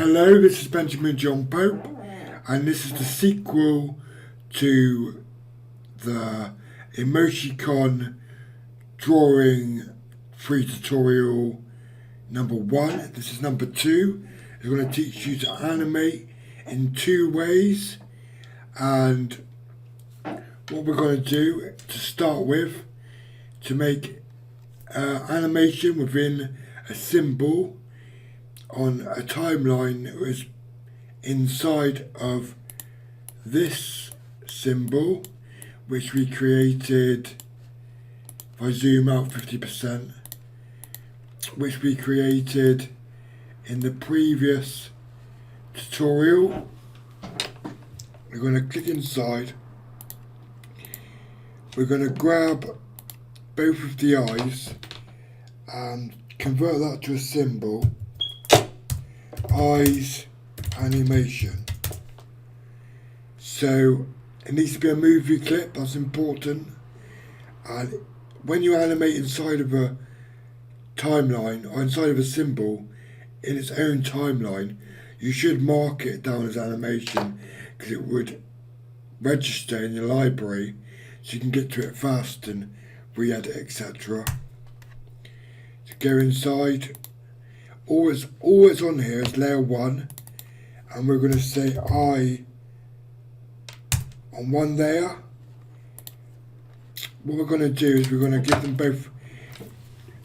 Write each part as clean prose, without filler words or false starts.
Hello, this is Benjamin John Pope, and this is the sequel to the emoticon drawing free tutorial number 1. This is number 2. It's going to teach you to animate in 2 ways, and what we're going to do to start with, to make animation within a symbol on a timeline that was inside of this symbol, which we created, if I zoom out 50%, which we created in the previous tutorial. We're going to click inside. We're going to grab both of the eyes and convert that to a symbol. Eyes animation. So it needs to be a movie clip, that's important. And when you animate inside of a timeline or inside of a symbol in its own timeline, you should mark it down as animation, because it would register in your library so you can get to it fast and re-edit, etc. So go inside. Always on here is layer 1, and we're going to say eye on one layer. What we're going to do is we're going to give them both.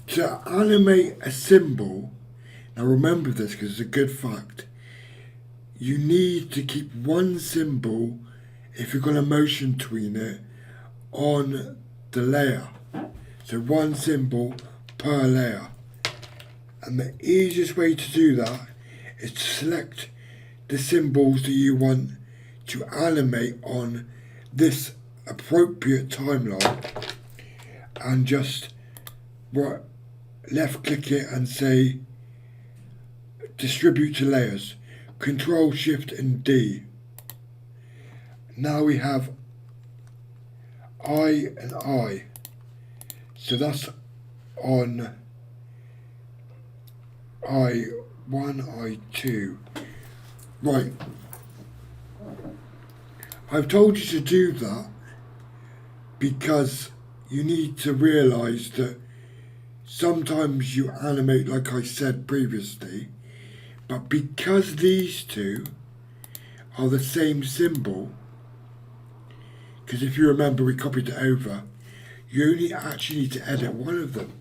To animate a symbol, now remember this because it's a good fact, you need to keep one symbol, if you're going to motion tween it, on the layer. So one symbol per layer. And the easiest way to do that is to select the symbols that you want to animate on this appropriate timeline, and just left click it and say distribute to layers. Control Shift and D. Now we have eye and eye. So that's on I1, I2. Right. I've told you to do that because you need to realise that sometimes you animate like I said previously, but because these two are the same symbol, because if you remember we copied it over, you only actually need to edit one of them.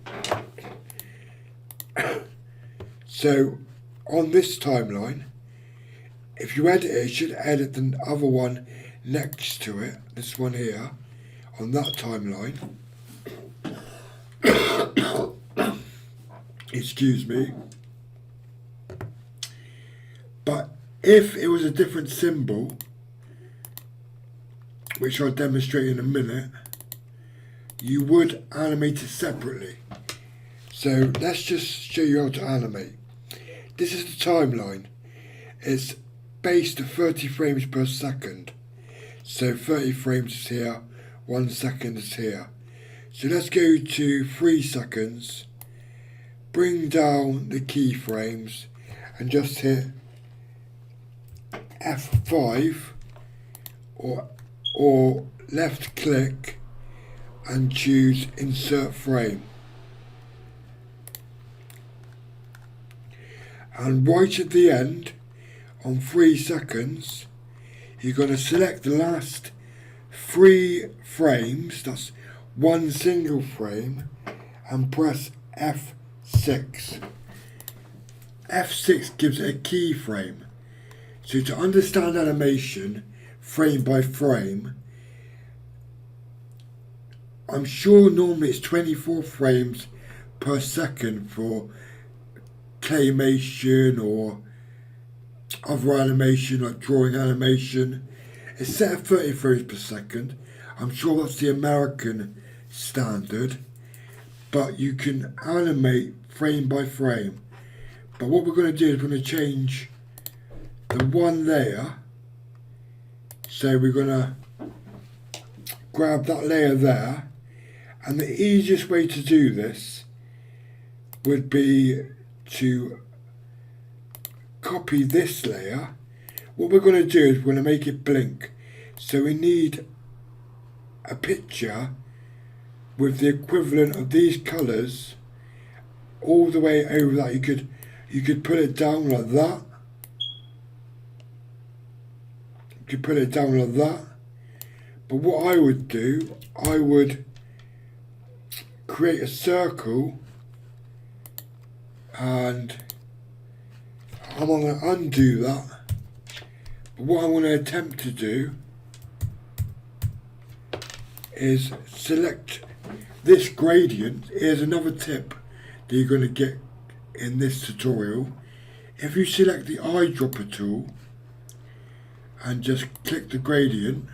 So on this timeline, if you edit it, it should edit the other one next to it, this one here, on that timeline. Excuse me. But if it was a different symbol, which I'll demonstrate in a minute, you would animate it separately. So let's just show you how to animate. This is the timeline. It's based to 30 frames per second. So 30 frames is here, 1 second is here. So let's go to 3 seconds, bring down the keyframes and just hit F5 or left click and choose insert frame. And right at the end, on 3 seconds, you're going to select the last 3 frames, that's 1 single frame, and press F6. F6 gives it a keyframe. So to understand animation, frame by frame, I'm sure normally it's 24 frames per second for claymation or other animation like drawing animation. It's set at 30 frames per second. I'm sure that's the American standard, but you can animate frame by frame. But what we're going to do is we're going to change the one layer. So we're going to grab that layer there, and the easiest way to do this would be to copy this layer, what we're going to do is we're going to make it blink. So we need a picture with the equivalent of these colours all the way over that. You could put it down like that. You could put it down like that. But what I would do, I would create a circle, and I'm going to undo that. But what I'm going to attempt to do is select this gradient. Here's another tip that you're going to get in this tutorial. If you select the eyedropper tool and just click the gradient,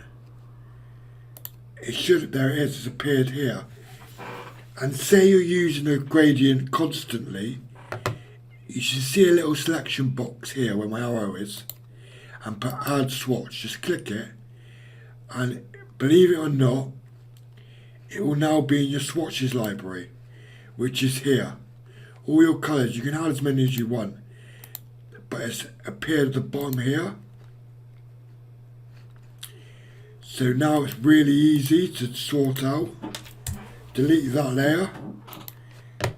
it should, there it is, it's appeared here. And say you're using a gradient constantly, you should see a little selection box here where my arrow is, and put add swatch. Just click it, and believe it or not, it will now be in your swatches library, which is here. All your colours, you can add as many as you want, but it's appeared at the bottom here. So now it's really easy to sort out. Delete that layer,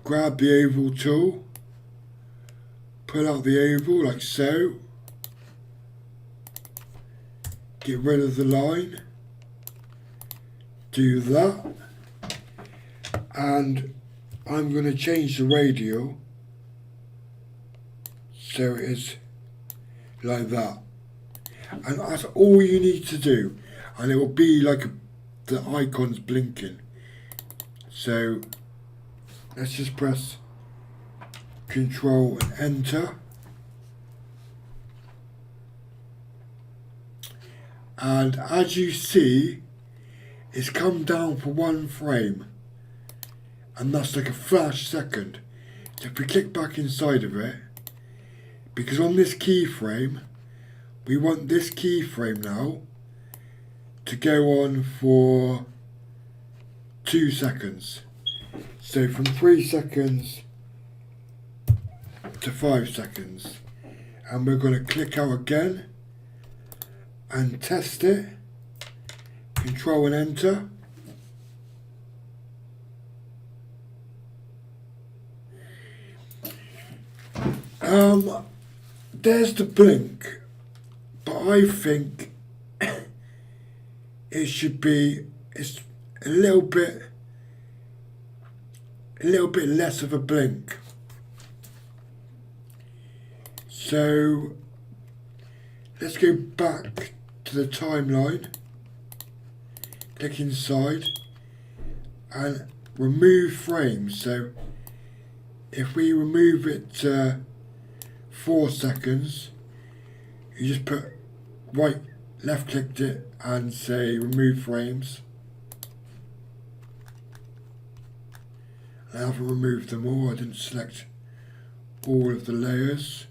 grab the oval tool, pull out the oval like so, get rid of the line, do that, and I'm going to change the radial so it is like that. And that's all you need to do, and it will be like the icons blinking. So let's just press Control and Enter, and as you see, it's come down for 1 frame, and that's like a flash second. So if we click back inside of it, because on this keyframe, we want this keyframe now to go on for 2 seconds. So from 3 seconds to 5 seconds. And we're going to click out again and test it. Control and Enter. There's the blink, but I think it should be, it's a little bit less of a blink. So let's go back to the timeline, click inside and remove frames. So if we remove it to 4 seconds, you just put left clicked it and say remove frames. I haven't removed them all, I didn't select all of the layers.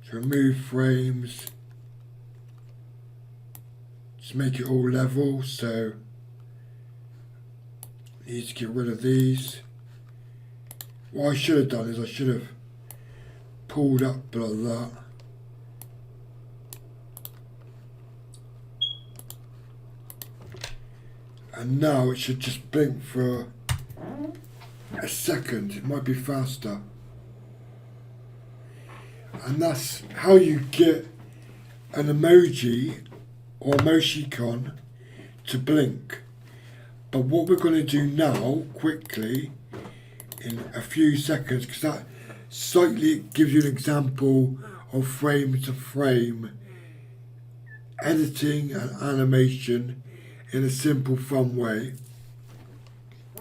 So remove frames, just make it all level. So I need to get rid of these. What I should have done is I should have pulled up like that. And now it should just blink for a second. It might be faster. And that's how you get an emoji or emoticon to blink. But what we're going to do now, quickly, in a few seconds, because that slightly gives you an example of frame to frame editing and animation in a simple, fun way.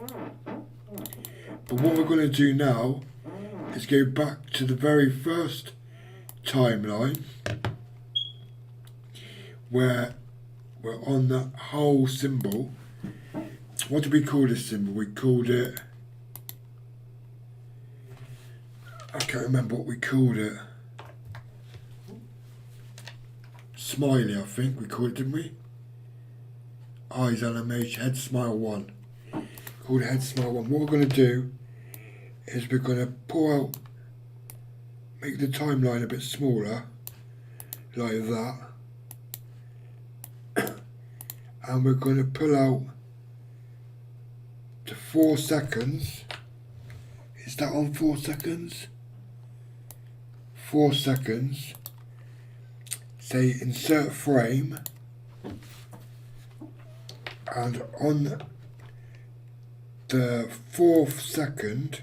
But what we're going to do now is go back to the very first timeline where we're on the whole symbol. What did we call this symbol? We called it, I can't remember what we called it. Smiley, I think we called it, didn't we? Eyes animation, head smile 1. Called it head smile 1. What we're going to do is we're going to pull out make the timeline a bit smaller, like that. And we're going to pull out to 4 seconds. Is that on 4 seconds? 4 seconds. Say insert frame. And on the 4th second,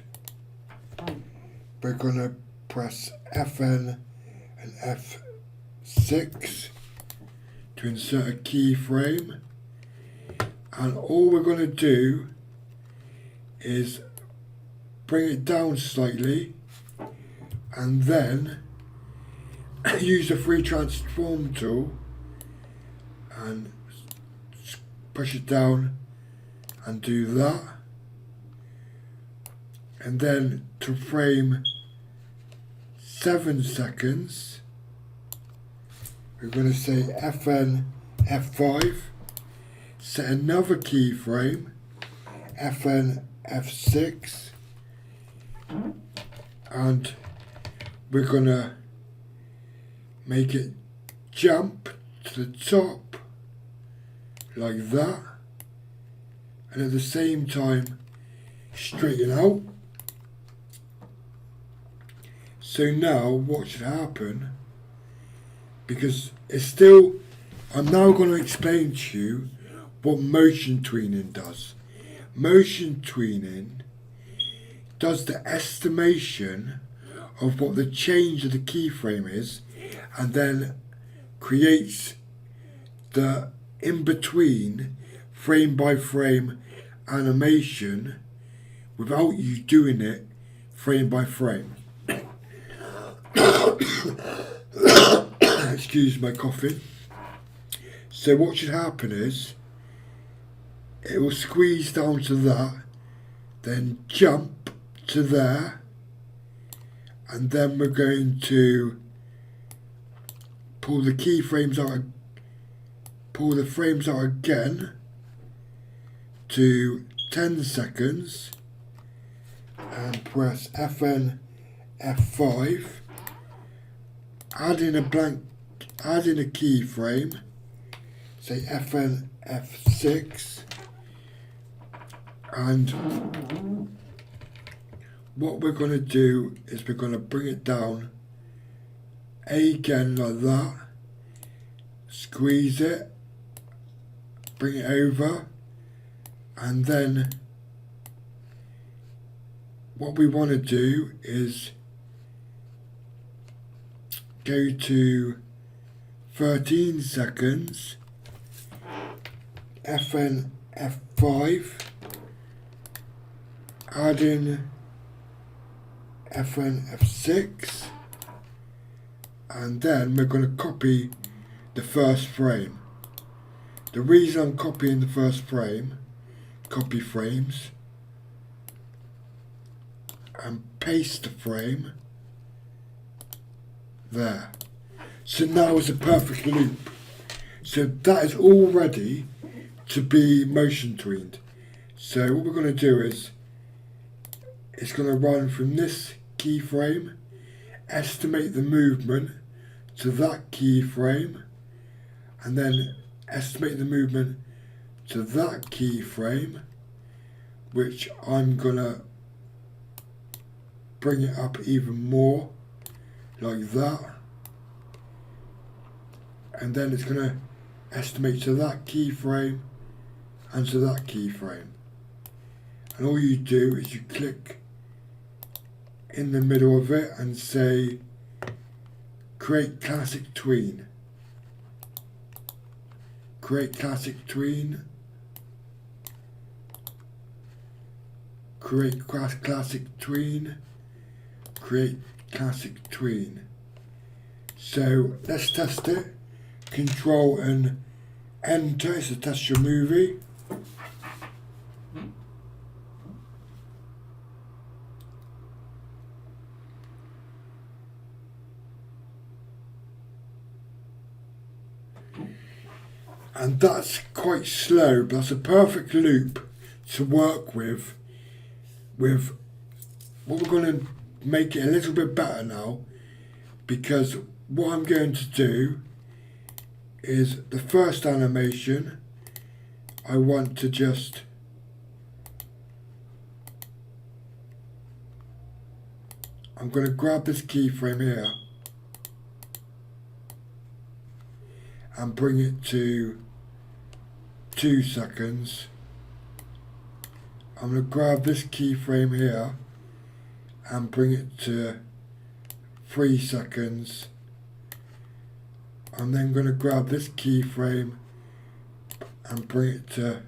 we're going to press FN and F6 to insert a keyframe. And all we're going to do is bring it down slightly and then use the free transform tool and push it down and do that. And then to frame 7 seconds, we're going to say FN F5, set another keyframe, FN F6, and we're going to make it jump to the top like that, and at the same time straighten out. So now what should happen, because it's still, I'm now going to explain to you what motion tweening does. Motion tweening does the estimation of what the change of the keyframe is and then creates the in-between frame by frame animation without you doing it frame by frame. Excuse my coughing. So what should happen is it will squeeze down to that, then jump to there, and then we're going to pull the keyframes out, pull the frames out again to 10 seconds and press FN F5, add in a keyframe, say FN F6, and what we're going to do is we're going to bring it down again like that, squeeze it, bring it over, and then what we want to do is go to 13 seconds, FN F5, add in FN F6, and then we're going to copy the first frame. The reason I'm copying the first frame, copy frames, and paste the frame there. So now it's a perfect loop. So that is all ready to be motion tweened. So what we're going to do is it's going to run from this keyframe, estimate the movement to that keyframe, and then estimate the movement to that keyframe, which I'm going to bring it up even more like that, and then it's going to estimate to that keyframe and to that keyframe. And all you do is you click in the middle of it and say create classic tween, create classic tween, create classic tween, create classic tween. So let's test it. Control and enter to test your movie. And that's quite slow, but that's a perfect loop to work with what we're going to make it a little bit better now because what I'm going to do is the first animation I want to just I'm going to grab this keyframe here and bring it to 2 seconds. I'm going to grab this keyframe here and bring it to 3 seconds. I'm then going to grab this keyframe and bring it to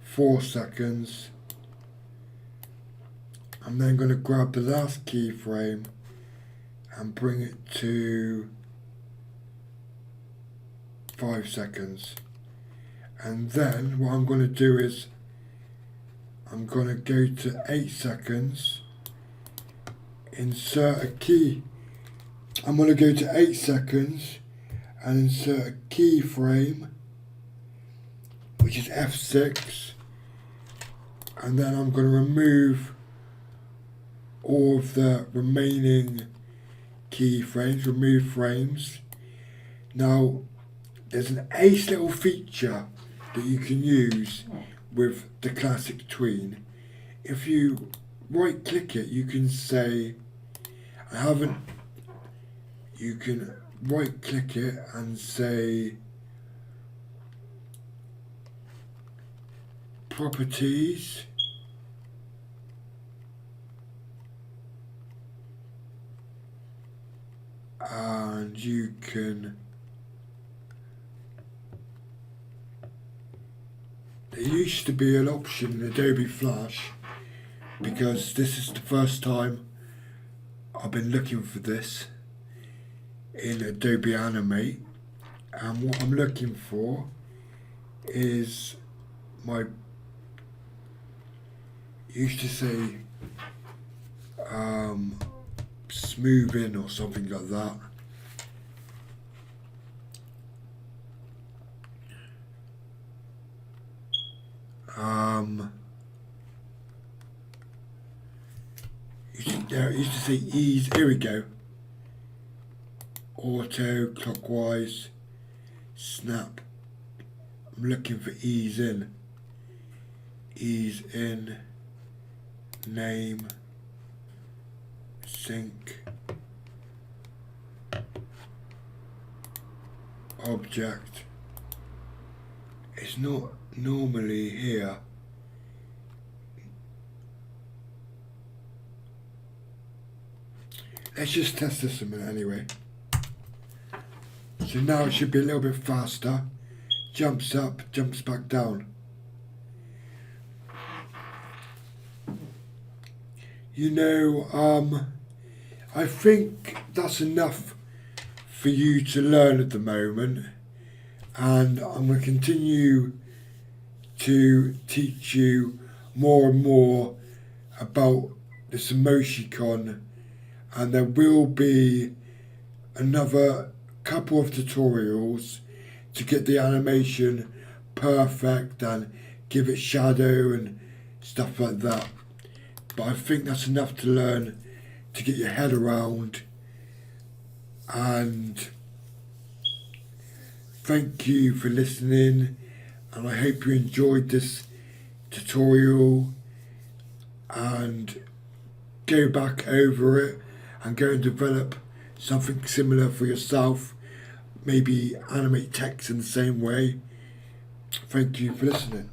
4 seconds. I'm then going to grab the last keyframe and bring it to 5 seconds. And then what I'm going to do is I'm going to go to 8 seconds, insert a key. I'm going to go to 8 seconds and insert a keyframe, which is F6, and then I'm going to remove all of the remaining keyframes, remove frames. Now, there's an ace little feature that you can use with the classic tween. If you right click it, you can say, you can right click it and say properties, and you can, there used to be an option in Adobe Flash, because this is the first time I've been looking for this in Adobe Animate, and what I'm looking for is my, used to say smoothing or something like that. It used to say ease, here we go. Auto, clockwise, snap. I'm looking for ease in, name, sync, object. It's not normally here. Let's just test this a minute anyway. So now it should be a little bit faster. Jumps up, jumps back down. You know, I think that's enough for you to learn at the moment, and I'm going to continue to teach you more and more about this emoticon, and there will be another couple of tutorials to get the animation perfect and give it shadow and stuff like that. But I think that's enough to learn to get your head around, and thank you for listening, and I hope you enjoyed this tutorial, and go back over it and go and develop something similar for yourself. Maybe animate text in the same way. Thank you for listening.